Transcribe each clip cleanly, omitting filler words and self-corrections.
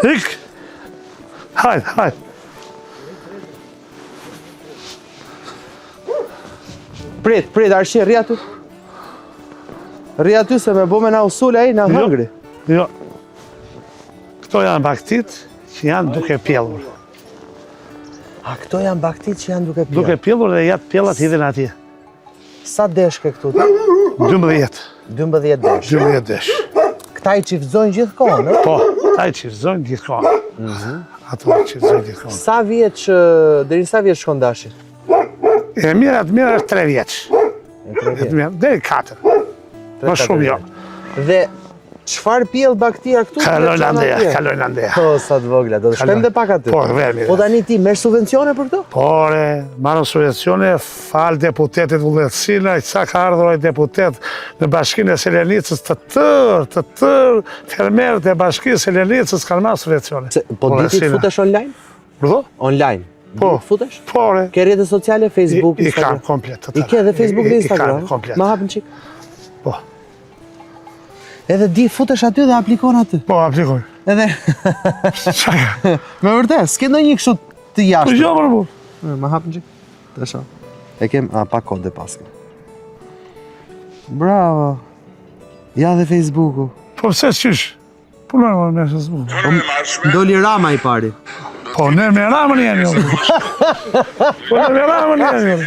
Ik! Hajde. Prit, Arshi, rri aty. Rri aty se me bo me na usull ai, na hëngri. Jo. Këto janë baktit që janë duke pjellur. A këto janë baktit që janë duke pjellur? Duke pjellur dhe jatë pjellat hidhen atje. Sa deshke këtu? 12. 12 desh. 12 desh. Këta i qifzojnë gjithë kohën, e? Po, ta i qirëzojnë gjithë kohën. Ato i qirëzojnë gjithë kohën. Sa vjeç, deri sa vjeç shkon dashi? E mira është 3 vjeç. Deri 4. Më shumë jo. Dhe çfarë pjell baktia këtu? Kalojnë andeja. Po, sa të vogla, do të shkojmë dhe pak aty. Po, vermi. Po tani ti merr subvencione për këto? Pore, marrën subvencione, falë deputetit vullnetësina, sa ka ardhur ai deputet në Bashkinë e Selenicës të tërë fermerët e Bashkisë e Selenicës kanë marrë subvencione. Po diti të futesh online? Përdo? Online. Po, futesh? Pore. Ke rrjete sociale, Facebook, I Instagram? kam komplet. I ke dhe Facebook dhe Instagram? I kam komplet. Ma hapën qik? Po. Edhe di futesh aty dhe aplikon aty? Po, aplikoj. Edhe... Me vërtet, s'ke ndonjë kështu të jashtë? Po, jo, për mu. Ma hapën qik? Të shoh. E kem, pa kode paske. Bravo. Ja dhe Facebooku. Po, pse s'qysh? Punoj me Facebook. Ndoli Rama i pari. Po, ne me Ramën jemi, jo. Po, ne me Ramën jemi.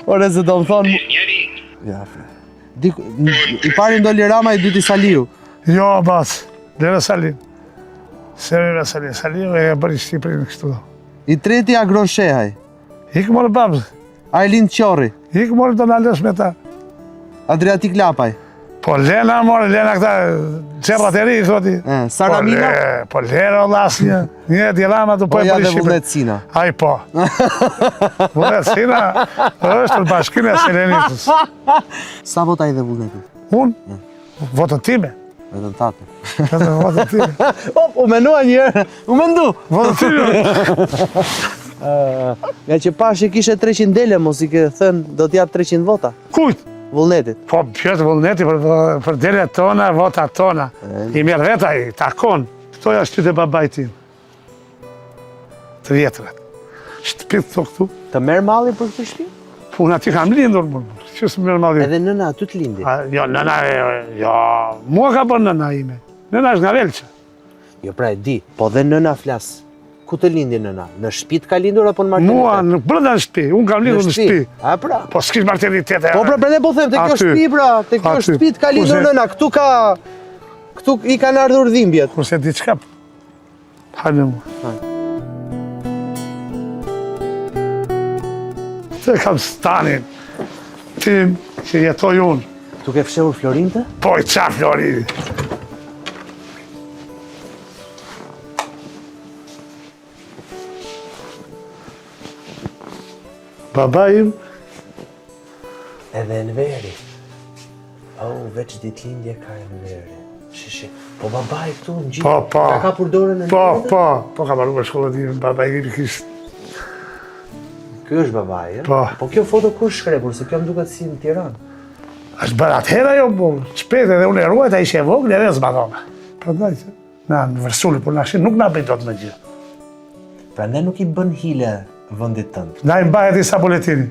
Ore, se do më thonë... Ja, fe. I pari ndoli Rama, i dyti Saliu. Jo, bas. Dere Salim. Semi me Salim. Salim e bëri Shqipërinë kështu. I treti Agron Shehaj. Ikë morë babës. Arlind Qorri. Ikë morë Donaldes me ta. Adriatik Lapaj. Po Lena morë, Lena këta qerrat e ri, thoti. Sara Mila. Po Lena o lasnja. Një djelama të Po ja dhe vullnetësina. Aj po. Vullnetësina është për Bashkinë e Selenicës. Sa vota i dhe vullnetit? Unë? Votën time. Vetëm tate. Votën time. U menua njërë, u mendu. Votën time. Nga që pashi kishe 300 dele, mos i ke thënë do t'jap 300 vota. Kujt? Vullnetit. Po, pjetë vullneti për dele tona, vota tona. I merë veta i takon. Këto janë shtyti babaj tim. Të vjetërat. Shtëpit të këtu. Të merë malli për këtë shtëpi? Po, unë ati kam lindur, që së merë malli. Edhe nëna aty të lindi? Jo, nëna, jo, mua ka bërë nëna ime. Nëna është nga Velqa. Jo, pra e di, po dhe nëna flasë. Ku të lindi nëna? Në shtëpi ka lindur apo në martenitet? Mua, në brenda në shtëpi, unë kam lindur në shtëpi. A pra? Po s'kish martenitet e... Po pra, prende po them, te kjo shtëpi pra, te kjo shtëpi ka lindur nëna, këtu ka... Këtu i kanë ardhur dhimbjet. Kurse diçka... Hajde mua. Te kam stanin, tim që jetoj unë. Tu ke fshehur Florinte? Po i qa Florini. Baba im... Edhe në veri. Veç ditëlindje ka e në veri. Shishi. Po baba i këtu në gjithë. Po. Ka kapur dorën në në Po ka marru me shkollën tim, baba i kishtë. Kjo është baba i, Po. Po kjo foto kur shkrepur, se kjo më duket si në Tiranë. Është bërë atëhera jo, po, shpet edhe unë e ruajt, a ishe vogël edhe zbadome. Prandaj që, na në vërsulli, por nashin nuk na bëj dot me gjë. Prandaj nuk i bën hile vendit tënd. Na i mbahet disa buletini.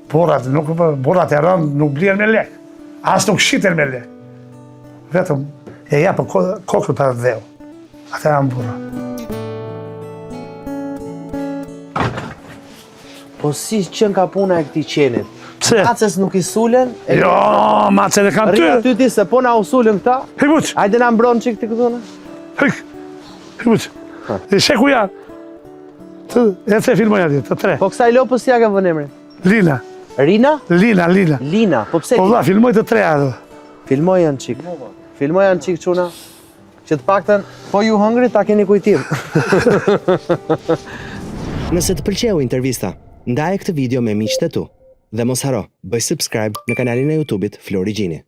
Burrat e rënd nuk blien me lek. As nuk shiten me lek. Vetëm e japë kokën për dheu. Ata janë burra. Po si qën ka puna e këtij qenit? Pse? Macës nuk i sulen? Jo, macën e kanë ty. Rri aty ti se po na u sulen këta? Hibuq! Hajde na mbron çik të këtu në? Hibuq! E sheku janë. E të filmoj atje, të tre. Po kësaj lopës si ja ka vënë emrin? Lina. Rina? Lina. Lina, po pse? Po dha, filmoj të tre ato. Filmoj janë qik. Filmoj janë qik quna. Që të pakten, po ju hëngri ta keni kujtim. Nëse të pëlqeu intervista, ndaje këtë video me miqtë e tu. Dhe mos haro, bëj subscribe në kanalin e YouTube-it Flori Gjini.